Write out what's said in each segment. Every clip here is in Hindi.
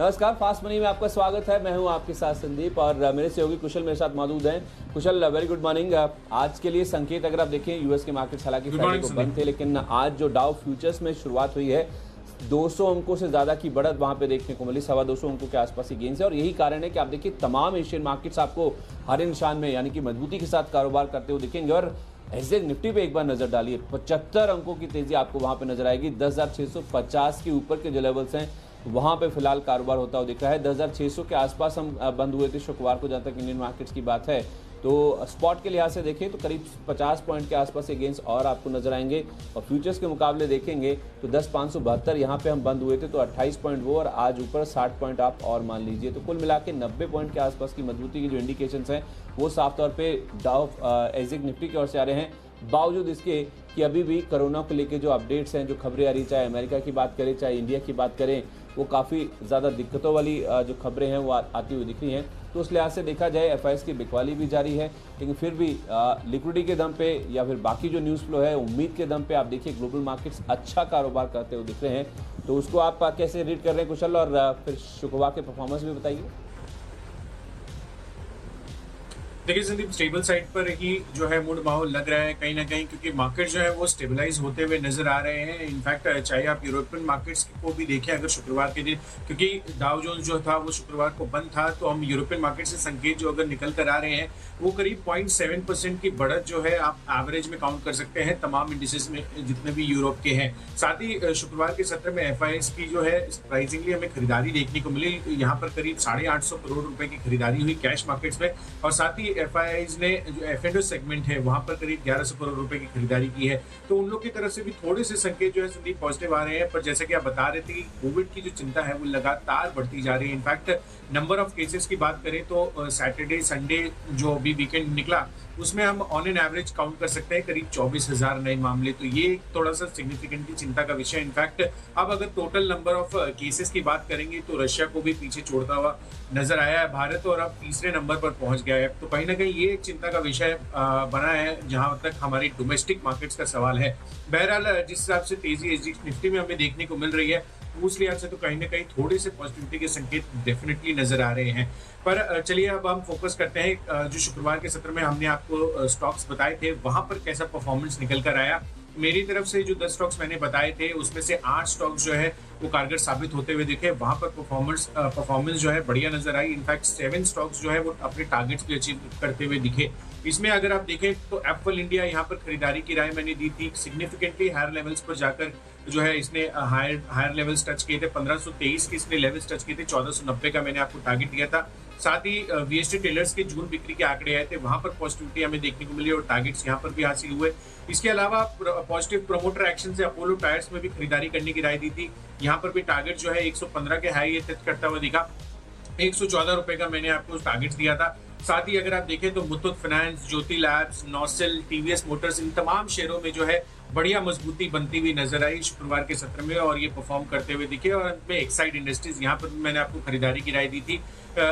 नमस्कार, फास्ट मनी में आपका स्वागत है। मैं हूं आपके साथ संदीप और मेरे सहयोगी कुशल मेरे साथ मौजूद हैं। कुशल, वेरी गुड मॉर्निंग। आज के लिए संकेत अगर आप देखें, यूएस के मार्केट्स हालांकि फ्राइडे को बंद थे, लेकिन आज जो डाउ फ्यूचर्स में शुरुआत हुई है 200 अंकों से ज्यादा की बढ़त वहां पे देखने को मिली। 225 अंकों के आसपास ही गेंस है और यही कारण है कि आप देखिए तमाम एशियन मार्केट्स आपको हरे निशान में यानी कि मजबूती के साथ कारोबार करते हुए दिखेंगे। और एसजेएक्स निफ्टी पे एक बार नजर डालिए, 75 अंकों की तेजी आपको वहां पे नजर आएगी। 10,650 के ऊपर के जो लेवल्स हैं वहां पे फिलहाल कारोबार होता हुआ दिख रहा है। 10,600 के आसपास हम बंद हुए थे शुक्रवार को, जहां तक इंडियन मार्केट्स की बात है। तो स्पॉट के लिहाज से देखें तो करीब 50 पॉइंट के आसपास ये गेंस और आपको नजर आएंगे। और फ्यूचर्स के मुकाबले देखेंगे तो 10,572 यहाँ पे हम बंद हुए थे, तो 28 पॉइंट वो और आज ऊपर 60 पॉइंट आप और मान लीजिए। तो कुल मिला के 90 पॉइंट के आसपास की मजबूती की जो इंडिकेशंस हैं वो साफ तौर पे डाउ एसजेएक्स निफ्टी की ओर से आ रहे हैं। बावजूद इसके कि अभी भी कोरोना को लेकर जो अपडेट्स हैं, जो खबरें आ रही, चाहे अमेरिका की बात करें चाहे इंडिया की बात करें, वो काफ़ी ज़्यादा दिक्कतों वाली जो खबरें हैं वो आती हुई दिख रही हैं। तो उस लिहाज से देखा जाए एफआईएस की बिकवाली भी जारी है, लेकिन फिर भी लिक्विडिटी के दम पे या फिर बाकी जो न्यूज़ फ्लो है उम्मीद के दम पे आप देखिए ग्लोबल मार्केट्स अच्छा कारोबार करते हुए दिख रहे हैं। तो उसको आप कैसे रीड कर रहे हैं कुशल, और फिर शुक्रवार के परफॉर्मेंस भी बताइए। देखिए संदीप, स्टेबल साइड पर ही जो है मूड माहौल लग रहा है कहीं ना कहीं, क्योंकि मार्केट जो है वो स्टेबलाइज होते हुए नजर आ रहे हैं। इनफैक्ट चाहे आप यूरोपियन मार्केट्स को भी देखें, अगर शुक्रवार के दिन, क्योंकि डाउ जोन्स जो था वो शुक्रवार को बंद था, तो हम यूरोपियन मार्केट से संकेत जो अगर निकल कर आ रहे हैं वो करीब 0.7% की बढ़त जो है आप एवरेज में काउंट कर सकते हैं तमाम इंडिसेस में जितने भी यूरोप के हैं। साथ ही शुक्रवार के सत्र में एफआईएस की जो है सरप्राइजिंगली हमें खरीदारी देखने को मिली। यहाँ पर करीब 850 करोड़ रुपए की खरीदारी हुई कैश मार्केट्स में, और साथ ही एफआईआईज ने जो एफ&ओ सेगमेंट है वहां पर करीब 1100 करोड़ रुपए की खरीदारी की है। तो उन लोग की तरफ से भी थोड़े से संकेत जो है संदीप पॉजिटिव आ रहे हैं। पर जैसे कि आप बता रहे थे कि कोविड की जो चिंता है वो लगातार बढ़ती जा रही है। इनफैक्ट नंबर ऑफ केसेस की बात करें तो सैटरडे संडे जो अभी वीकेंड निकला उसमें हम ऑन एन एवरेज काउंट कर सकते हैं करीब 24,000 नए मामले। तो ये थोड़ा सा सिग्निफिकेंटली चिंता का विषय। इनफैक्ट अब अगर टोटल नंबर ऑफ केसेस की बात करेंगे तो रशिया को भी पीछे छोड़ता हुआ नजर आया है भारत, और अब तीसरे नंबर पर पहुंच गया है। तो कहीं ना कहीं ये एक चिंता का विषय बना है जहां तक हमारी डोमेस्टिक मार्केट्स का सवाल है। बहरहाल जिस हिसाब से तेजी एसजेएक्स निफ्टी में हमें देखने को मिल रही है उस लिहाज से तो कहीं ना कहीं थोड़े से पॉजिटिविटी के संकेत डेफिनेटली नजर आ रहे हैं। पर चलिए अब हम फोकस करते हैं जो शुक्रवार के सत्र में हमने आपको स्टॉक्स बताए थे वहां पर कैसा परफॉर्मेंस निकल कर आया। मेरी तरफ से जो 10 स्टॉक्स मैंने बताए थे उसमें से 8 स्टॉक्स जो है वो कारगर साबित होते हुए दिखे। वहां पर परफॉर्मेंस जो है बढ़िया नजर आई। इनफैक्ट 7 स्टॉक्स जो है वो अपने टारगेट्स भी अचीव करते हुए दिखे। इसमें अगर आप देखें तो एप्पल इंडिया यहाँ पर खरीदारी की राय मैंने दी थी। सिग्निफिकेंटली हायर लेवल्स पर जाकर जो है इसने हायर लेवल्स टच किए थे। 1523 के इसने लेवल्स टच किए थे। 1490 का मैंने आपको टारगेट दिया था। साथ ही वीएसटी टेलर्स के जून बिक्री के आंकड़े आए थे, वहां पर पॉजिटिविटी हमें देखने को मिली और टारगेट्स यहाँ पर भी हासिल हुए। इसके अलावा पॉजिटिव प्रमोटर एक्शन से अपोलो टायर्स में भी खरीदारी करने की राय दी थी। यहाँ पर भी टारगेट जो है 115 के हाई टच करता हुआ दिखा। 114 रुपए का मैंने आपको टारगेट दिया था। साथ ही अगर आप देखें तो मुथूट फाइनेंस, ज्योति लैब्स, नॉसेल, टीवीएस मोटर्स, इन तमाम शेयरों में जो है बढ़िया मजबूती बनती हुई नजर आई शुक्रवार के सत्र में और ये परफॉर्म करते हुए दिखे। और अंत में एक्साइड इंडस्ट्रीज, यहाँ पर भी मैंने आपको खरीदारी की राय दी थी।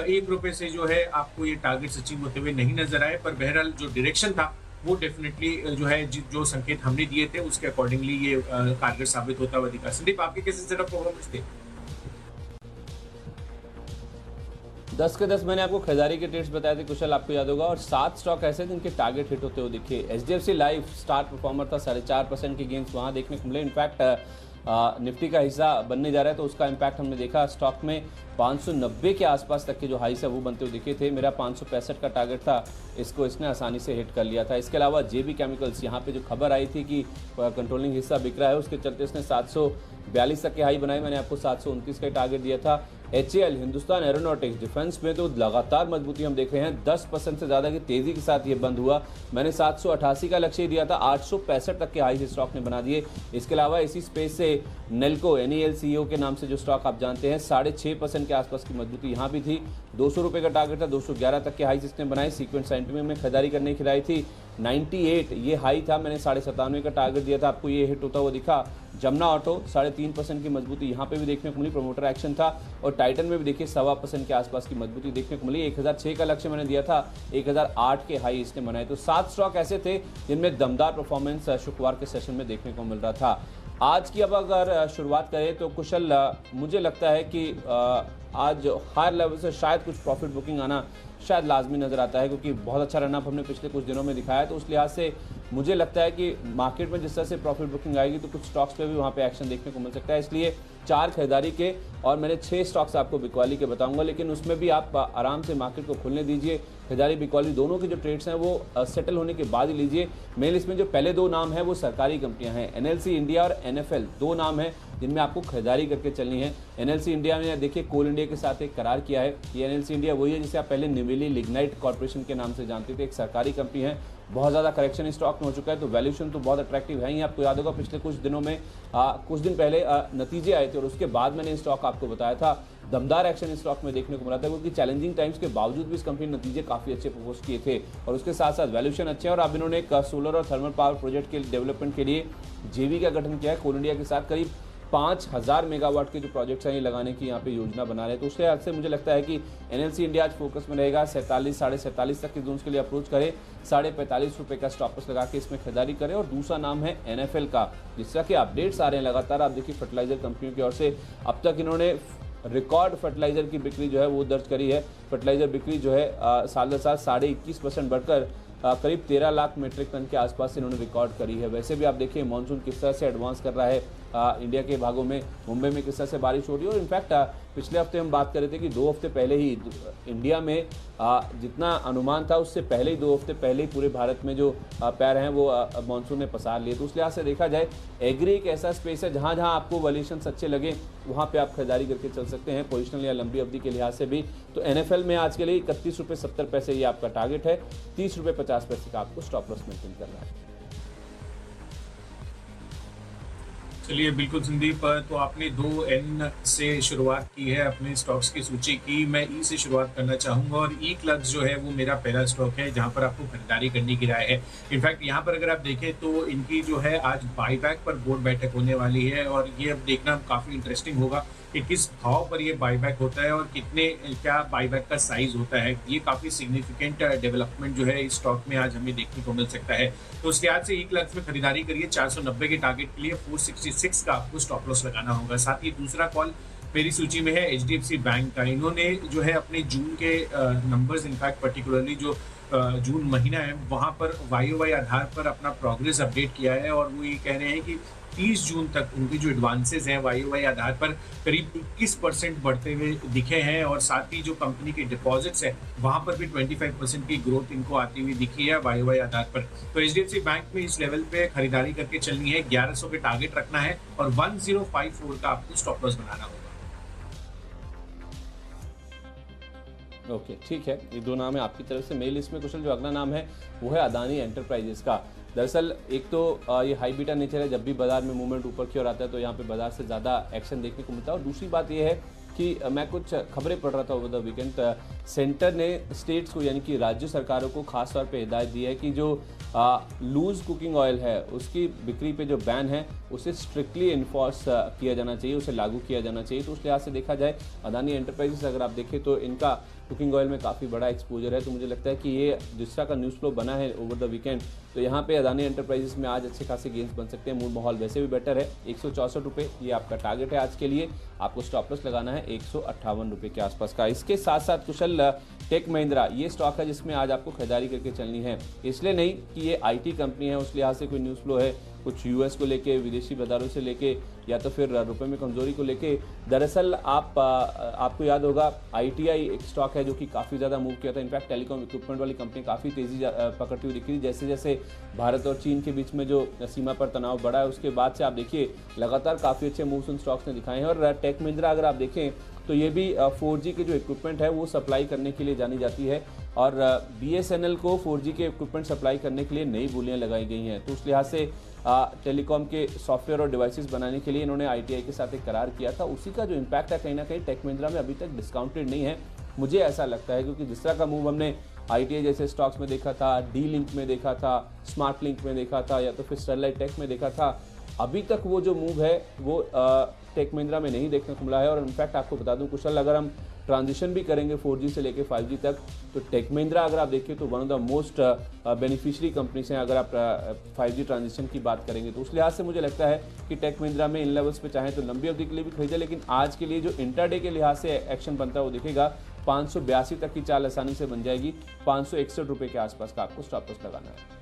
1 रुपए से जो है आपको ये टारगेट अचीव होते हुए नहीं नजर आए, पर बहरहाल जो डायरेक्शन था वो डेफिनेटली जो है जो संकेत हमने दिए थे उसके अकॉर्डिंगली ये कारगर साबित होता हुआ दिखा। संदीप, आपके कैसे सेटअप परफॉर्मेंस थे? 10 के 10 मैंने आपको खरीदारी के ट्रेड्स बताए थे कुशल, आपको याद होगा। और 7 स्टॉक ऐसे जिनके टारगेट हिट होते हुए दिखे। एचडीएफसी लाइफ स्टार परफॉर्मर था, 4.5% के गेंस वहां देखने को मिले। इनफैक्ट निफ्टी का हिस्सा बनने जा रहा है तो उसका इम्पैक्ट हमने देखा। स्टॉक में 590 के आसपास तक के जो हाइस है वो बनते हुए दिखे थे। मेरा 565 का टारगेट था, इसको इसने आसानी से हिट कर लिया था। इसके अलावा जेबी केमिकल्स, यहाँ पे जो खबर आई थी कि कंट्रोलिंग हिस्सा बिक रहा है, उसके चलते इसने 742 तक के हाई बनाए। मैंने आपको 729 का टारगेट दिया था। एचएएल, हिंदुस्तान एरोनॉटिक्स, डिफेंस में तो लगातार मजबूती हम देख रहे हैं। 10% से ज़्यादा की तेज़ी के साथ ये बंद हुआ। मैंने 788 का लक्ष्य दिया था, 865 तक के हाई स्टॉक ने बना दिए। इसके अलावा इसी स्पेस से नेल्को, NELCO के नाम से जो स्टॉक आप जानते हैं, 6.5% के आसपास की मजबूती यहाँ भी थी। 200 रुपये का टारगेट था, 211 तक के हाई इसने बनाए। सीक्वेंट साइंटिफिक में खरीदारी करने की राय थी। 98 ये हाई था, मैंने 97.5 का टारगेट दिया था, आपको ये हिट होता हुआ दिखा। जमुना ऑटो 3.5% की मजबूती यहाँ पे भी देखने को मिली, प्रमोटर एक्शन था। और टाइटन में भी देखिए 1.25% के आसपास की मजबूती देखने को मिली। 1006 का लक्ष्य मैंने दिया था, 1008 के हाई इसने बनाए। तो 7 स्टॉक ऐसे थे जिनमें दमदार परफॉर्मेंस शुक्रवार के सेशन में देखने को मिल रहा था। आज की अब अगर शुरुआत करें तो कुशल, मुझे लगता है कि आज हायर लेवल से शायद कुछ प्रॉफिट बुकिंग आना शायद लाजमी नज़र आता है, क्योंकि बहुत अच्छा रनअप हमने पिछले कुछ दिनों में दिखाया है। तो उस लिहाज से मुझे लगता है कि मार्केट में जिस तरह से प्रॉफिट बुकिंग आएगी तो कुछ स्टॉक्स पे भी वहाँ पे एक्शन देखने को मिल सकता है। इसलिए 4 खरीदारी के और मैंने 6 स्टॉक्स आपको बिकवाली के बताऊंगा, लेकिन उसमें भी आप आराम से मार्केट को खुलने दीजिए। खरीदारी बिकवाली दोनों के जो ट्रेड्स हैं वो सेटल होने के बाद ही लीजिए। मेन लिस्ट में जो पहले 2 नाम हैं वो सरकारी कंपनियां हैं, एनएलसी इंडिया और एनएफएल, 2 नाम हैं जिनमें आपको खरीदारी करके चलनी है। एनएलसी इंडिया ने देखिए कोल इंडिया के साथ एक करार किया है। ये एनएलसी इंडिया वही है जिसे आप पहले निवेली लिग्नाइट कॉर्पोरेशन के नाम से जानते थे, एक सरकारी कंपनी है। बहुत ज़्यादा करेक्शन स्टॉक में हो चुका है, तो वैल्यूएशन तो बहुत अट्रैक्टिव है ही। आपको याद होगा पिछले कुछ दिनों में कुछ दिन पहले नतीजे आए थे और उसके बाद मैंने स्टॉक आपको बताया था दमदार एक्शन स्टॉक में देखने को मिला था, क्योंकि चैलेंजिंग टाइम्स के बावजूद भी इस कंपनी ने नतीजे काफ़ी अच्छे प्रपोज किए थे और उसके साथ साथ वैल्यूएशन अच्छे हैं। और अब इन्होंने एक सोलर और थर्मल पावर प्रोजेक्ट के डेवलपमेंट के लिए जेवी का गठन किया है कोल इंडिया के साथ। करीब 5000 मेगावाट के जो प्रोजेक्ट्स हैं ये लगाने की यहाँ पे योजना बना रहे हैं। तो उसके हाथ से मुझे लगता है कि एनएलसी इंडिया आज फोकस में रहेगा। 47 साढ़े 47 तक के जोन्स के लिए अप्रोच करें, ₹45.5 का स्टॉप लॉस लगा के इसमें खरीदारी करें। और दूसरा नाम है एनएफएल का, जिस तरह के अपडेट्स आ रहे हैं लगातार। आप देखिए फर्टिलाइजर कंपनियों की ओर से अब तक इन्होंने रिकॉर्ड फर्टिलाइजर की बिक्री जो है वो दर्ज करी है। फर्टिलाइजर बिक्री जो है साल दर साल 21.5% बढ़कर करीब 13 लाख मीट्रिक टन के आसपास इन्होंने रिकॉर्ड करी है। वैसे भी आप देखिए मानसून किस तरह से एडवांस कर रहा है इंडिया के भागों में, मुंबई में किस तरह से बारिश हो रही है। और इनफैक्ट पिछले हफ्ते हम बात कर रहे थे कि 2 हफ्ते पहले ही इंडिया में जितना अनुमान था उससे पहले ही 2 हफ्ते पहले ही पूरे भारत में जो पैर हैं वो मानसून ने पसार लिए। तो उस लिहाज से देखा जाए एग्री एक ऐसा स्पेस है जहाँ जहाँ आपको वैल्यूएशंस अच्छे लगे वहाँ पे आप खरीदारी करके चल सकते हैं, पोजिशनल या लंबी अवधि के लिहाज से भी। तो एनएफएल में आज के लिए ₹31.70 ये आपका टारगेट है, ₹30.50 का आपको स्टॉप लॉस मेंटेन करना है। चलिए बिल्कुल संदीप, तो आपने 2N से शुरुआत की है अपने स्टॉक्स की सूची की। मैं ई से शुरुआत करना चाहूँगा और ई क्लब्स जो है वो मेरा पहला स्टॉक है जहाँ पर आपको खरीदारी करने की राय है। इनफैक्ट यहाँ पर अगर आप देखें तो इनकी जो है आज बाईबैक पर बोर्ड बैठक होने वाली है और ये अब देखना काफ़ी इंटरेस्टिंग होगा कि किस भाव पर ये बाईबैक होता है और क्या बाईबैक का साइज होता है। ये काफ़ी सिग्निफिकेंट डेवलपमेंट जो है इस स्टॉक में आज हमें देखने को मिल सकता है। तो उसके आज से ई क्लब्स में खरीदारी करिए। 490 के टारगेट के लिए 466 का आपको स्टॉप लॉस लगाना होगा। साथ ही दूसरा कॉल मेरी सूची में है एचडीएफसी बैंक का। इन्होंने जो है अपने जून के नंबर्स, इनफैक्ट पर्टिकुलरली जो जून महीना है वहाँ पर वाई आधार पर अपना प्रोग्रेस अपडेट किया है और वो ये कह रहे हैं कि 30 जून तक उनकी जो एडवांसेस हैं वाई आधार पर करीब 21% बढ़ते हुए दिखे हैं और साथ ही जो कंपनी के डिपॉजिट्स हैं वहाँ पर भी 25% की ग्रोथ इनको आती हुई दिखी है वाई आधार पर। तो एचडीएफसी बैंक में इस लेवल पे खरीदारी करके चलनी है। 1100 के टारगेट रखना है और 1054 का आपको स्टॉप लॉस बनाना होगा। ओके ठीक है, ये 2 नाम है आपकी तरफ से। मेल लिस्ट में कुशल जो अगला नाम है वो है अदानी एंटरप्राइजेस का। दरअसल एक तो ये हाई बीटा नेचर है, जब भी बाजार में मूवमेंट ऊपर की ओर आता है तो यहाँ पे बाजार से ज़्यादा एक्शन देखने को मिलता है। और दूसरी बात ये है कि मैं कुछ खबरें पढ़ रहा था ओवर द वीकेंड, सेंटर ने स्टेट्स को यानी कि राज्य सरकारों को खास तौर पे हिदायत दी है कि जो लूज़ कुकिंग ऑयल है उसकी बिक्री पे जो बैन है उसे स्ट्रिक्टली इन्फोर्स किया जाना चाहिए, उसे लागू किया जाना चाहिए। तो उस लिहाज से देखा जाए अदानी एंटरप्राइजेस अगर आप देखें तो इनका कुकिंग ऑयल में काफ़ी बड़ा एक्सपोजर है। तो मुझे लगता है कि ये जिस तरह का न्यूज़ फ्लो बना है ओवर द वीकेंड तो यहाँ पे अदानी एंटरप्राइजेस में आज अच्छे खासे गेंस बन सकते हैं। मूड माहौल वैसे भी बेटर है। ₹164 ये आपका टारगेट है आज के लिए। आपको स्टॉप लॉस लगाना है ₹158 के आसपास का। इसके साथ साथ कुशल टेक महिंद्रा ये स्टॉक है जिसमें आज आपको खरीदारी करके चलनी है। इसलिए नहीं कि ये आईटी कंपनी है उस लिहाज से कोई न्यूज़ फ्लो है कुछ यूएस को लेके, विदेशी बाजारों से लेके या तो फिर रुपए में कमजोरी को लेके। दरअसल आपको याद होगा आईटीआई एक स्टॉक है जो कि काफ़ी ज़्यादा मूव किया था। इनफैक्ट टेलीकॉम इक्विपमेंट वाली कंपनी काफ़ी तेज़ी पकड़ती हुई दिख रही जैसे जैसे भारत और चीन के बीच में जो सीमा पर तनाव बढ़ा है उसके बाद से आप देखिए लगातार काफ़ी अच्छे मूव्स उन स्टॉक्स ने दिखाए हैं। और टेक महिंद्रा अगर आप देखें तो ये भी 4G के जो इक्विपमेंट है वो सप्लाई करने के लिए जानी जाती है और BSNL को 4G के इक्विपमेंट सप्लाई करने के लिए नई बोलियां लगाई गई हैं। तो उस लिहाज से टेलीकॉम के सॉफ्टवेयर और डिवाइसेस बनाने के लिए इन्होंने ITI के साथ एक करार किया था। उसी का जो इम्पैक्ट है कहीं ना कहीं टेक महिंद्रा में अभी तक डिस्काउंटेड नहीं है, मुझे ऐसा लगता है, क्योंकि जिस तरह का मूव हमने ITI जैसे स्टॉक्स में देखा था, डी लिंक में देखा था, स्मार्ट लिंक में देखा था या तो फिर स्टरलाइट टेक में देखा था, अभी तक वो जो मूव है वो टेक महिंद्रा में नहीं देखने को मिला है। और इनफैक्ट आपको बता दूं कुशल, अगर हम ट्रांजिशन भी करेंगे 4G से लेकर 5G तक। तो टेक महिंद्रा अगर आप देखें तो one of the most beneficiary companies हैं अगर आप 5G ट्रांजिशन की बात करेंगे। तो उस लिहाज से मुझे लगता है कि टेक महिंद्रा में इन लेवल्स पे चाहें तो लंबी अवधि के लिए भी खरीदें, लेकिन आज के लिए जो इंट्राडे के लिहाज से एक्शन बनता है वो दिखेगा 582 तक की चाल आसानी से बन जाएगी। 561 रुपये के आसपास का आपको स्टॉप लॉस लगाना है।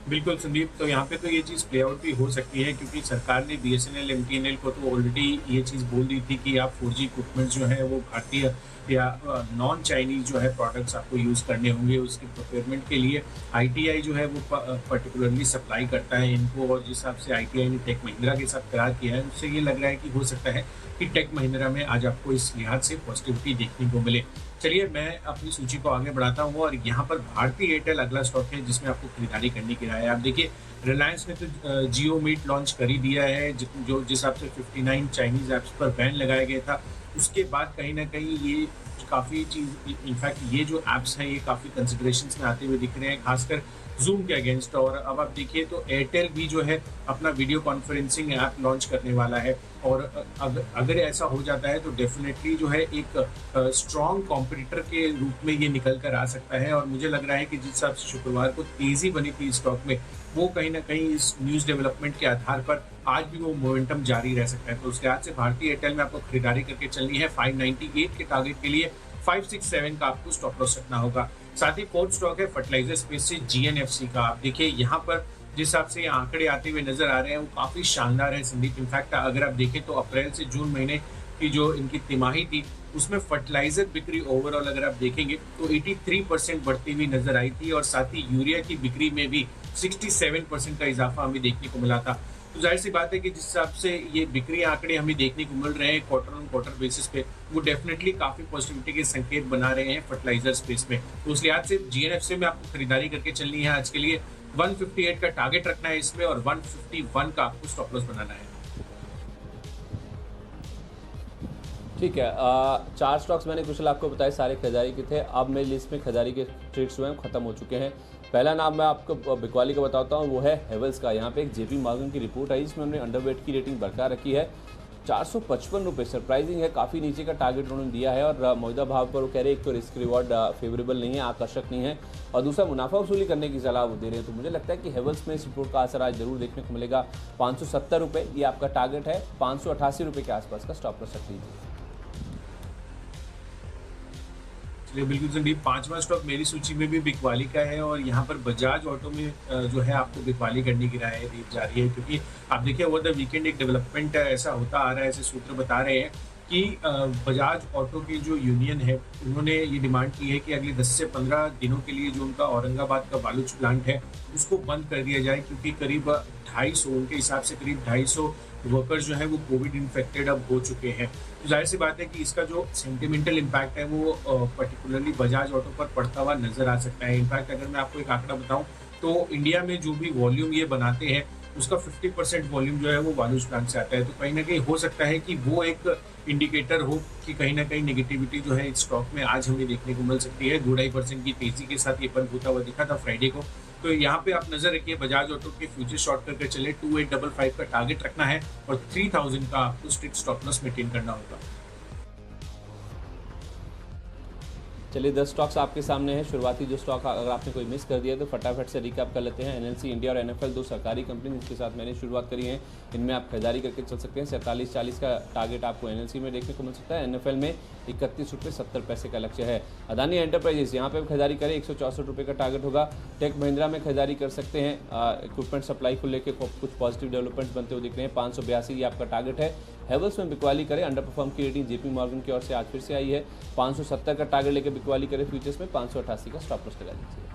बिल्कुल संदीप, तो यहाँ पे तो ये चीज़ प्ले आउट भी हो सकती है क्योंकि सरकार ने BSNL MTNL को तो ऑलरेडी ये चीज़ बोल दी थी कि आप 4G इक्विपमेंट जो है वो भारतीय या नॉन चाइनीज जो है प्रोडक्ट्स आपको यूज़ करने होंगे। उसके प्रोक्योरमेंट के लिए ITI जो है वो पर्टिकुलरली सप्लाई करता है इनको, और जिस हिसाब से ITI ने टेक महिंद्रा के साथ करार किया है उससे ये लग रहा है कि हो सकता है कि टेक महिंद्रा में आज आपको इस लिहाज से पॉजिटिविटी देखने को मिले। चलिए मैं अपनी सूची को आगे बढ़ाता हूँ और यहाँ पर भारती एयरटेल अगला स्टॉक है जिसमें आपको खरीदारी करने की राय है। आप देखिए रिलायंस ने तो जियो मीट लॉन्च कर ही दिया है, जो जिस हिसाब से 59 चाइनीज ऐप्स पर बैन लगाया गया था। उसके बाद कहीं ना कहीं ये काफ़ी चीज़, इनफैक्ट ये जो ऐप्स हैं ये काफ़ी कंसिडरेशंस में आते हुए दिख रहे हैं, खासकर जूम के अगेंस्ट। और अब आप देखिए तो एयरटेल भी जो है अपना वीडियो कॉन्फ्रेंसिंग ऐप लॉन्च करने वाला है, और अगर ऐसा हो जाता है तो डेफिनेटली जो है एक स्ट्रॉन्ग कॉम्पिटिटर के रूप में ये निकल कर आ सकता है। और मुझे लग रहा है कि जिस हिसाब से शुक्रवार को तेज़ी बनी थी स्टॉक में, वो कहीं ना कहीं इस न्यूज़ डेवलपमेंट के आधार पर आज भी वो मोमेंटम जारी रह सकता है। तो उसके आज से भारतीय एयरटेल में आपको खरीदारी करके चलनी है। 598 के टारगेट के लिए 567 का आपको स्टॉप लॉस रखना होगा। साथ ही फोर्थ स्टॉक है फर्टिलाइजर स्पेस से GNFC का। आप देखिए यहाँ पर जिस हिसाब से आंकड़े आते हुए नजर आ रहे हैं वो काफी शानदार है संदीप। इनफैक्ट अगर आप देखें तो अप्रैल से जून महीने की जो इनकी तिमाही थी उसमें फर्टिलाइजर बिक्री ओवरऑल अगर आप देखेंगे तो 83% बढ़ती हुई नजर आई थी, और साथ ही यूरिया की बिक्री में भी 67% का इजाफा हमें देखने को मिला था। तो जाहिर सी बात है कि जिस हिसाब से ये बिक्री आंकड़े हमें देखने को मिल रहे हैं क्वार्टर ऑन क्वार्टर बेसिस पे, वो डेफिनेटली काफी पॉजिटिविटी के संकेत बना रहे हैं फर्टिलाइजर स्पेस में। तो उस लिहाज से GNFC में आपको खरीदारी करके चलनी है। आज के लिए 158 का टारगेट रखना है इसमें, और 151 का आपको स्टॉप लॉस बनाना है। ठीक है, 4 स्टॉक्स मैंने कुशल आपको बताए, सारे खरीदारी के थे। अब मेरी लिस्ट में खरीदारी के ट्रेड्स जो हैं खत्म हो चुके हैं। पहला नाम मैं आपको बिकवाली का बताता हूँ, वो है हेवल्स का। यहाँ पे एक JP मॉर्गन की रिपोर्ट आई जिसमें हमने अंडरवेट की रेटिंग बरकरार रखी है। 455 रुपये सरप्राइजिंग है, काफ़ी नीचे का टारगेट उन्होंने दिया है, और मौजूदा भाव पर वो कह रहे हैं एक तो रिस्क रिवॉर्ड फेवरेबल नहीं है, आकर्षक नहीं है, और दूसरा मुनाफा वसूली करने की सलाह वो दे रहे हैं। तो मुझे लगता है कि हेवल्स में इस रिपोर्ट का असर आज जरूर देखने को मिलेगा। 570 रुपये ये आपका टारगेट है, 588 रुपये के आसपास का स्टॉप लॉस रख लीजिए। चलिए बिल्कुल संदीप, 5वां स्टॉक मेरी सूची में भी बिकवाली का है, और यहाँ पर बजाज ऑटो में जो है आपको बिकवाली करने की राय दी जा रही है। क्योंकि आप देखिए ओवर द वीकेंड एक डेवलपमेंट ऐसा होता आ रहा है, ऐसे सूत्र बता रहे हैं कि बजाज ऑटो की जो यूनियन है उन्होंने ये डिमांड की है कि अगले 10 से 15 दिनों के लिए जो उनका औरंगाबाद का बालूच प्लांट है उसको बंद कर दिया जाए, क्योंकि करीब 250 उनके हिसाब से करीब 250 वर्कर्स जो है वो कोविड इन्फेक्टेड अब हो चुके हैं। तो जाहिर सी बात है कि इसका जो सेंटिमेंटल इम्पैक्ट है वो पर्टिकुलरली बजाज ऑटो पर पड़ता हुआ नजर आ सकता है। इनफैक्ट अगर मैं आपको एक आंकड़ा बताऊं तो इंडिया में जो भी वॉल्यूम ये बनाते हैं उसका 50% वॉल्यूम जो है वो बालूच प्लांट से आता है। तो कहीं ना कहीं हो सकता है कि वो एक इंडिकेटर हो कि कहीं ना कहीं नेगेटिविटी जो है इस स्टॉक में आज हमें देखने को मिल सकती है। 2-2.5% की तेजी के साथ ये बंद होता हुआ दिखा था फ्राइडे को। तो यहाँ पे आप नजर रखिए, बजाज ऑटो के फ्यूचर शॉर्ट करके चले, 2855 का टारगेट रखना है और 3000 का आपको स्ट्रिक्ट स्टॉप लॉस मेंटेन करना होगा। चलिए 10 स्टॉक्स आपके सामने हैं। शुरुआती जो स्टॉक अगर आपने कोई मिस कर दिया तो फटाफट से रिकैप कर लेते हैं। NLC इंडिया और NFL 2 सरकारी कंपनी जिसके साथ मैंने शुरुआत करी है, इनमें आप खरीदारी करके चल सकते हैं। 47-40 का टारगेट आपको NLC में देखने को मिल सकता है। NFL में 31 रुपये 70 पैसे का लक्ष्य है। अदानी एंटरप्राइजेस यहाँ पे खरीदारी करें, 164 रुपये का टारगेट होगा। टेक महिंद्रा में खरीदारी कर सकते हैं। इक्विपमेंट सप्लाई को लेकर कुछ पॉजिटिव डेवलपमेंट्स बनते हुए दिख रहे हैं। 582 ये आपका टारगेट है। हेवल्स में बिकवाली करें, अंडर परफॉर्म की रेटिंग JP मॉर्गन की ओर से आज फिर से आई है। 570 का टारगेट लेकर बिकवाली करें फ्यूचर्स में, 588 का स्टॉप लॉस लगा लीजिए।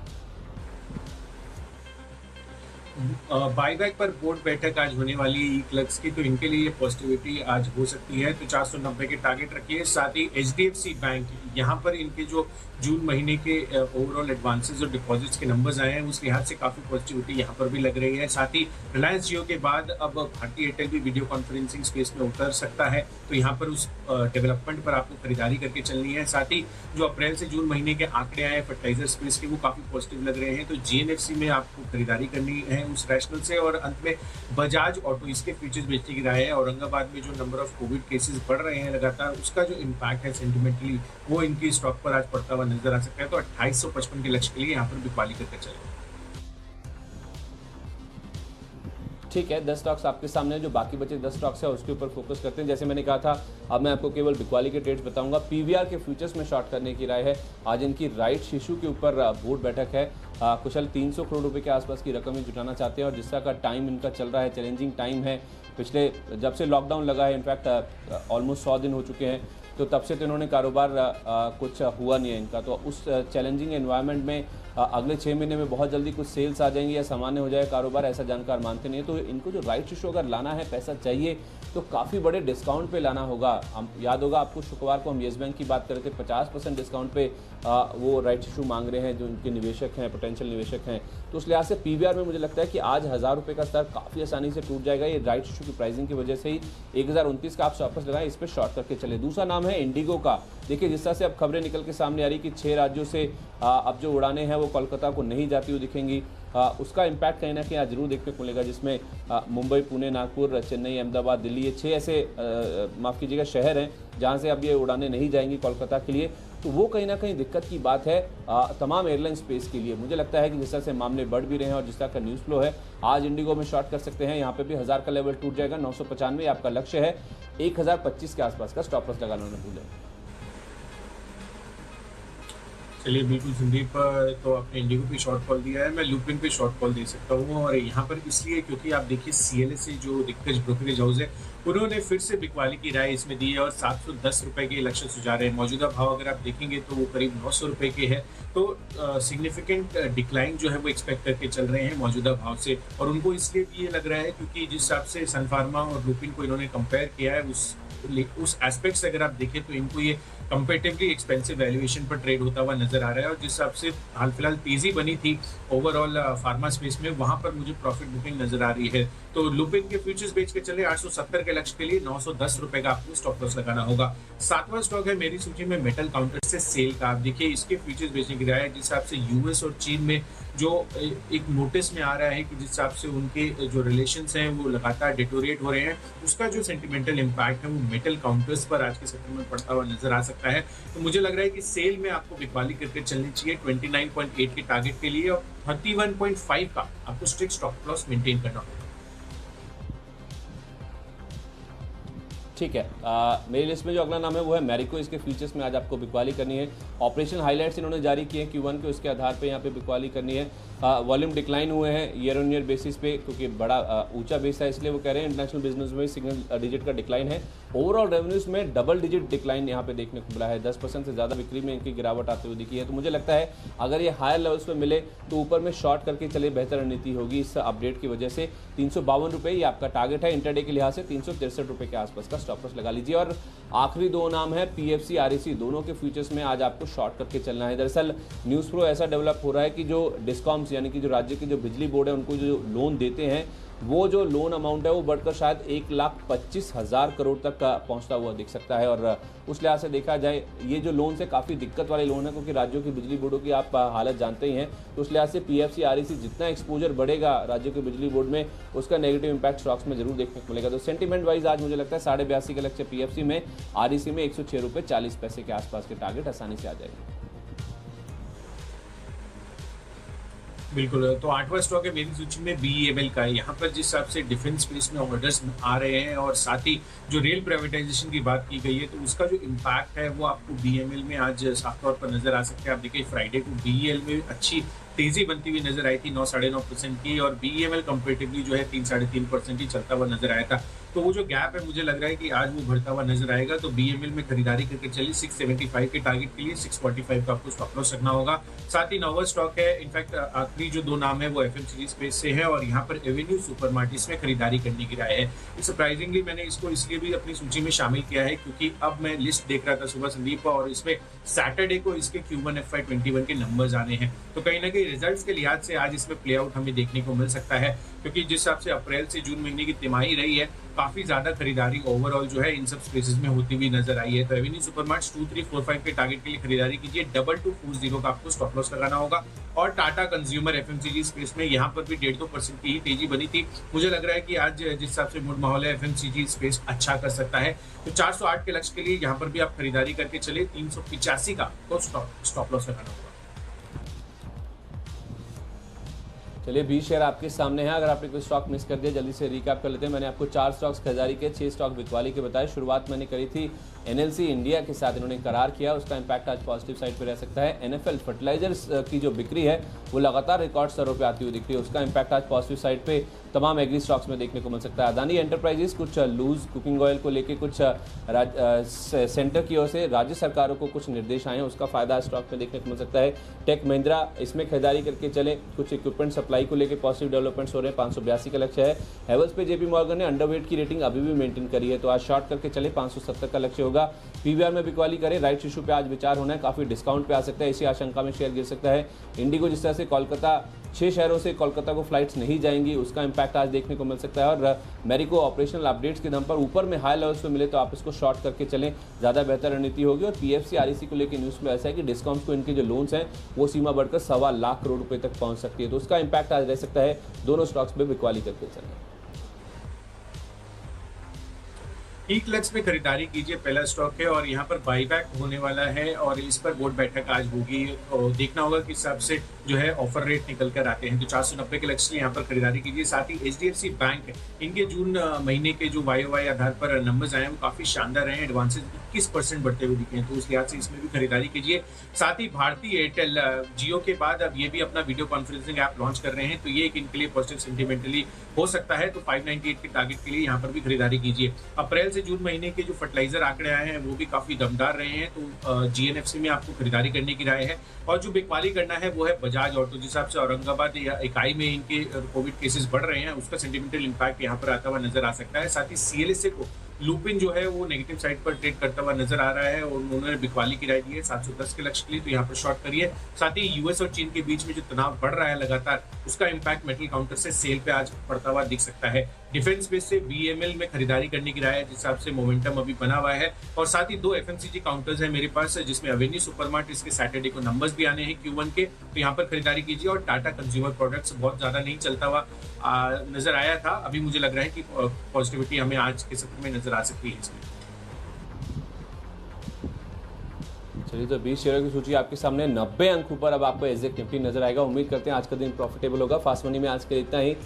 बाईबैक पर बोर्ड बैठक आज होने वाली है क्लब्स की, तो इनके लिए पॉजिटिविटी आज हो सकती है। तो 490 के टारगेट रखिए। साथ ही HDFC बैंक, यहाँ पर इनके जो जून महीने के ओवरऑल एडवांसेस और डिपॉजिट्स के नंबर्स आए हैं उस लिहाज से काफ़ी पॉजिटिविटी यहाँ पर भी लग रही है। साथ ही रिलायंस जियो के बाद अब भारतीय एयरटेल भी वीडियो कॉन्फ्रेंसिंग स्पेस में उतर सकता है, तो यहाँ पर उस डेवलपमेंट पर आपको खरीदारी करके चलनी है। साथ ही जो अप्रैल से जून महीने के आंकड़े आए फर्टिलाइजर स्पेस के वो काफ़ी पॉजिटिव लग रहे हैं, तो GNFC में आपको खरीदारी करनी है। हैं उस रैशनल से। और अंत में बजाज ऑटो, इसके फ्यूचर्स बेचने की राय है। औरंगाबाद में जो नंबर ऑफ कोविड केसेस बढ़ रहे हैं लगातार, उसका जो इम्पैक्ट है सेंटिमेंटली, वो इनकी स्टॉक पर आज पड़ता हुआ नजर आ सकता है। तो 2855 के लक्ष्य के लिए यहाँ पर बिकवाली करके चले। ठीक है, 10 स्टॉक्स आपके सामने, जो बाकी बचे 10 स्टॉक्स है उसके ऊपर फोकस करते हैं। जैसे मैंने कहा था, अब मैं आपको केवल बिकवाली के ट्रेड्स बताऊंगा। पीवीआर के फ्यूचर्स में शॉर्ट करने की राय है। आज इनकी राइट इशू के ऊपर बोर्ड बैठक है। कुशल 300 करोड़ रुपए के आसपास की रकम ही जुटाना चाहते हैं और जिसका का टाइम इनका चल रहा है, चैलेंजिंग टाइम है। पिछले जब से लॉकडाउन लगा है, इनफैक्ट ऑलमोस्ट 100 दिन हो चुके हैं, तो तब से तो इन्होंने कारोबार कुछ हुआ नहीं है इनका। तो उस चैलेंजिंग एनवायरनमेंट में अगले 6 महीने में बहुत जल्दी कुछ सेल्स आ जाएंगी या सामान्य हो जाए कारोबार, ऐसा जानकार मानते नहीं है। तो इनको जो राइट इशू अगर लाना है, पैसा चाहिए, तो काफ़ी बड़े डिस्काउंट पे लाना होगा। हम याद होगा आपको, शुक्रवार को हम येस बैंक की बात कर रहे थे, 50% डिस्काउंट पे वो राइट इशू मांग रहे हैं जो उनके निवेशक हैं, पोटेंशियल निवेशक हैं। तो उस लिहाज से पीवीआर में मुझे लगता है कि आज 1000 रुपये का स्तर काफ़ी आसानी से टूट जाएगा। ये राइट इशू की प्राइसिंग की वजह से ही 1029 का आप वापस लगाएं, इस पर शॉर्ट करके चले। दूसरा नाम है इंडिगो का। देखिए, जिस तरह से अब खबरें निकल के सामने आ रही कि 6 राज्यों से अब जो उड़ानें हैं वो कोलकाता को नहीं जाती हुई दिखेंगी, उसका इम्पैक्ट कहीं ना कहीं आज जरूर देखने को मिलेगा, जिसमें मुंबई, पुणे, नागपुर, चेन्नई, अहमदाबाद, दिल्ली, ये 6 ऐसे माफ़ कीजिएगा शहर हैं जहां से अब ये उड़ानें नहीं जाएंगी कोलकाता के लिए। तो वो कहीं ना कहीं दिक्कत की बात है तमाम एयरलाइन स्पेस के लिए। मुझे लगता है कि जिस तरह से मामले बढ़ भी रहे हैं और जिस तरह का न्यूज़ फ्लो है, आज इंडिगो में शॉर्ट कर सकते हैं। यहाँ पे भी 1000 का लेवल टूट जाएगा। 995 आपका लक्ष्य है। 1025 के आसपास का स्टॉप लॉस लगाना न भूलें। चलिए, बिल्कुल संदीप, तो आपने इंडिगो पे शॉर्ट कॉल दिया है, मैं लुपिन पे शॉर्ट कॉल दे सकता हूँ। और यहाँ पर इसलिए क्योंकि आप देखिए, सीएलएसए जो दिग्गज ब्रोकरेज हाउस है, उन्होंने फिर से बिकवाली की राय इसमें दी है और 710 रुपए के लक्ष्य सुझा रहे हैं। मौजूदा भाव अगर आप देखेंगे तो वो करीब 900 रुपए के है। तो सिग्निफिकेंट डिक्लाइन जो है वो एक्सपेक्ट करके चल रहे हैं मौजूदा भाव से। और उनको इसलिए भी ये लग रहा है क्योंकि जिस हिसाब से सन फार्मा और लुपिन को इन्होंने कंपेयर किया है, उस एस्पेक्ट से अगर आप देखें तो इनको ये कंपेरेटिवली एक्सपेंसिव वैल्यूएशन पर ट्रेड होता हुआ नजर आ रहा है। और जिस हिसाब से हाल फिलहाल तेजी बनी थी ओवरऑल फार्मा स्पेस में, वहां पर मुझे प्रॉफिट बुकिंग नजर आ रही है। तो लुपिन के फ्यूचर्स बेच के चले 870 के लक्ष्य के लिए 910 रुपए का आपको स्टॉप लॉस लगाना होगा। 7वां स्टॉक है मेरी सूची में मेटल काउंटर से सेल का। आप देखिए, इसके फ्यूचर्स बेचने की राय है। जिस हिसाब से यूएस और चीन में जो एक नोटिस में आ रहा है कि जिस हिसाब से उनके जो रिलेशंस हैं वो लगातार डिटोरिएट हो रहे हैं, उसका जो सेंटिमेंटल इम्पैक्ट है वो मेटल काउंटर्स पर आज के सत्र में पड़ता हुआ नजर आ सकता है। तो मुझे लग रहा है कि सेल में आपको बिकवाली करके चलनी चाहिए 29.8 के टारगेट के लिए, और 31.5 का आपको स्ट्रिक्ट स्टॉप लॉस मेंटेन करना होगा। ठीक है, मेरी लिस्ट में जो अगला नाम है वो है मैरिको। इसके फीचर्स में आज आपको बिकवाली करनी है। ऑपरेशन हाइलाइट्स इन्होंने जारी किए हैं Q1 के, उसके आधार पे यहाँ पे बिकवाली करनी है। वॉल्यूम डिक्लाइन हुए हैं ईयर ऑन ईयर बेसिस पे, क्योंकि बड़ा ऊंचा बेस है, इसलिए वो कह रहे हैं इंटरनेशनल बिजनेस में सिंगल डिजिट का डिक्लाइन है। ओवरऑल रेवेन्यूज में डबल डिजिट डिक्लाइन यहाँ पे देखने को मिला है। 10% से ज़्यादा बिक्री में इनकी गिरावट आती हुई दिखी है। तो मुझे लगता है अगर ये हायर लेवल्स पे मिले तो ऊपर में शॉर्ट करके चले, बेहतर रणनीति होगी इस अपडेट की वजह से। 352 रुपये ये आपका टारगेट है। इंटरडे के लिहाज से 363 रुपये के आसपास का स्टॉप लॉस लगा लीजिए। और आखिरी दो नाम है पीएफसी, आरईसी, दोनों के फ्यूचर्स में आज आपको शॉर्ट करके चलना है। दरअसल न्यूज़ फ्लो ऐसा डेवलप हो रहा है कि जो डिस्कॉम्स यानी कि जो राज्य के जो बिजली बोर्ड है उनको जो लोन देते हैं, वो जो लोन अमाउंट है वो बढ़कर शायद 1,25,000 करोड़ तक का पहुंचता हुआ दिख सकता है। और उस लिहाज से देखा जाए ये जो लोन से काफ़ी दिक्कत वाले लोन है, क्योंकि राज्यों की बिजली बोर्डों की आप हालत जानते ही हैं। तो उस लिहाज से पीएफसी, आरईसी जितना एक्सपोजर बढ़ेगा राज्यों के बिजली बोर्ड में, उसका नेगेटिव इंपैक्ट स्टॉक्स में जरूर देखने को मिलेगा। तो सेंटीमेंट वाइज आज मुझे लगता है 82.5 का लक्ष्य पीएफसी में, आरईसी में 106 रुपये 40 पैसे के आसपास के टारगेट आसानी से आ जाएंगे। बिल्कुल, तो 8वां स्टॉक है मेरी सूची में बीईएमएल का है। यहाँ पर जिस हिसाब से डिफेंस स्पेस में ऑर्डर्स आ रहे हैं और साथ ही जो रेल प्राइवेटाइजेशन की बात की गई है, तो उसका जो इम्पैक्ट है वो आपको बीईएमएल में आज साफ तौर पर नजर आ सकता है। आप देखिए, फ्राइडे को बीईएल में अच्छी तेजी बनती हुई नजर आई थी 9-9.5% की, और बीईएमएल कंपेरेटिवली जो है 3-3.5% ही चलता हुआ नजर आया था। तो वो जो गैप है मुझे लग रहा है कि आज वो बढ़ता हुआ नजर आएगा। तो बीएमएल में खरीदारी करके चलिए 675 के टारगेट के लिए 645 का आपको स्टॉप लॉस रखना होगा। साथ ही 9वां स्टॉक है, इनफैक्ट आखिरी जो दो नाम है वो एफएमसीजी स्पेस से है, और यहाँ पर एवेन्यू सुपरमार्केट्स में खरीदारी करने की राय है। सरप्राइजिंगली मैंने इसको इसलिए भी अपनी सूची में शामिल किया है क्योंकि अब मैं लिस्ट देख रहा था सुबह संदीप, और इसमें सैटरडे को इसके Q1 FY21 के नंबर्स आने हैं। तो कहीं ना कहीं इसलिए रिजल्ट्स के लिहाज से आज इसमें प्ले आउट हमें देखने को मिल सकता है, क्योंकि जिस हिसाब से अप्रैल से जून महीने की तिमाही रही है, काफी ज्यादा खरीदारी ओवरऑल जो है इन सब स्पेसेस में होती हुई नजर आई है। तो एवेन्यू सुपरमार्ट्स 2345 के टारगेट के लिए खरीदारी कीजिए, 2240 का आपको स्टॉप लॉस लगाना होगा। और टाटा कंज्यूमर एफएमसीजी स्पेस में यहाँ पर भी 1.5% की ही तेजी बनी थी। मुझे लग रहा है कि आज जिस हिसाब से मूड माहौल है, एफएमसीजी स्पेस अच्छा कर सकता है। तो 408 के लक्ष्य के लिए यहाँ पर भी आप खरीदारी करके चले, 385 का आपको स्टॉप लॉस लगाना होगा। चलिए 20 शेयर आपके सामने है। अगर आपने कोई स्टॉक मिस कर दिया, जल्दी से रिकैप कर लेते हैं। मैंने आपको 4 स्टॉक्स खरीदारी के, 6 स्टॉक बिकवाली के बताए। शुरुआत मैंने करी थी एनएलसी इंडिया के साथ, इन्होंने करार किया, उसका इंपैक्ट आज पॉजिटिव साइड पे रह सकता है। एनएफएल फर्टिलाइजर्स की जो बिक्री है वो लगातार रिकॉर्ड स्तरों पे आती हुई दिख रही है, उसका इंपैक्ट आज पॉजिटिव साइड पे तमाम एग्री स्टॉक्स में देखने को मिल सकता है। अदानी एंटरप्राइजेस कुछ लूज कुकिंग ऑयल को लेकर कुछ सेंटर की ओर से राज्य सरकारों को कुछ निर्देश आए हैं, उसका फायदा स्टॉक में देखने को मिल सकता है। टेक महिंद्रा, इसमें खरीदारी करके चले, कुछ इक्विपमेंट सप्लाई को लेकर पॉजिटिव डेवलपमेंट्स हो रहे हैं, 582 का लक्ष्य है। हेवल्स पे जेपी मॉर्गन ने अंडरवेट की रेटिंग अभी भी मेंटेन करी है, तो आज शॉर्ट करके चले, 570 का लक्ष्य होगा। पीवीआर में बिकवाली करें, राइट इशू पे आज विचार होना है, काफी डिस्काउंट पे आ सकता है, इसी आशंका में शेयर गिर सकता है। इंडिगो, जिस तरह से कोलकाता 6 शहरों से कोलकाता को फ्लाइट्स नहीं जाएंगी, उसका इंपैक्ट आज देखने को मिल सकता है। और मैरिको ऑपरेशनल अपडेट्स के दम पर ऊपर में हाई लेवल्स पे मिले तो आप इसको शॉर्ट करके चलें, ज़्यादा बेहतर रणनीति होगी। और पीएफसी आरईसी को लेकर न्यूज़ में ऐसा है कि डिस्काउंट्स को, इनके जो लोन्स हैं वो सीमा बढ़कर 1.25 लाख करोड़ रुपए तक पहुंच सकती है, तो उसका इंपैक्ट आज रह सकता है। दोनों स्टॉक्स पे बिकवाली करके चलें। ईक्लक्स में खरीदारी कीजिए, पहला स्टॉक है और यहाँ पर बाईबैक होने वाला है और इस पर बोर्ड बैठक आज होगी और देखना होगा किस हिसाब से जो है ऑफर रेट निकल कर आते हैं। तो 490 के लक्ष्य यहाँ पर खरीदारी कीजिए। साथ ही एचडीएफसी बैंक, इनके जून महीने के जो वाई आधार पर नंबर्स आए हैं वो काफी शानदार हैं, एडवांसेस 21% बढ़ते हुए दिखे हैं, तो उस लिहाज से इसमें भी खरीदारी कीजिए। साथ ही भारतीय एयरटेल जियो के बाद अब ये भी अपना वीडियो कॉन्फ्रेंसिंग ऐप लॉन्च कर रहे हैं, तो ये एक इनके लिए पॉजिटिव सेंटिमेंटली हो सकता है, तो 598 के टारगेट के लिए यहाँ पर भी खरीदारी कीजिए। अप्रैल से जून महीने के जो फर्टिलाइजर आंकड़े आए हैं वो भी काफी दमदार रहे हैं, तो जीएनएफसी में आपको खरीदारी करने की राय है। और जो बिकवाली करना है वो है बजाज ऑटो, जिस हिसाब से औरंगाबाद या इकाई में इनके कोविड केसेस बढ़ रहे हैं, उसका सेंटिमेंटल इंपैक्ट यहाँ पर आता हुआ नजर आ सकता है। साथ ही सीएलएसए को लुपिन जो है वो नेगेटिव साइड पर ट्रेड करता हुआ नजर आ रहा है और उन्होंने बिकवाली की राय दी है 710 के लक्ष्य के लिए, तो यहाँ पर शॉर्ट करिए। साथ ही यूएस और चीन के बीच में जो तनाव बढ़ रहा है लगातार, उसका इंपैक्ट मेटल काउंटर से सेल पे आज पड़ता हुआ दिख सकता है। डिफेंस बेस से बीएमएल में खरीदारी करने की राय है, जिस हिसाब से मोमेंटम अभी बना हुआ है। और साथ ही 2 एफएमसीजी काउंटर्स है मेरे पास, जिसमें एवेन्यू सुपरमार्ट, इसके सैटरडे को नंबर्स भी आने हैं Q1 के, तो यहाँ पर खरीदारी कीजिए। और टाटा कंज्यूमर प्रोडक्ट्स बहुत ज्यादा नहीं चलता हुआ नजर आया था, अभी मुझे लग रहा है कि पॉजिटिविटी हमें आज के सत्र में नजर आ सकती है इसमें। चलिए, तो 20 शेयरों की सूची आपके सामने, 90 अंक ऊपर अब आपको एग्जैक्ट निफ्टी नजर आएगा। उम्मीद करते हैं आज का दिन प्रॉफिटेबल होगा। फास्ट मनी में आज के इतना ही।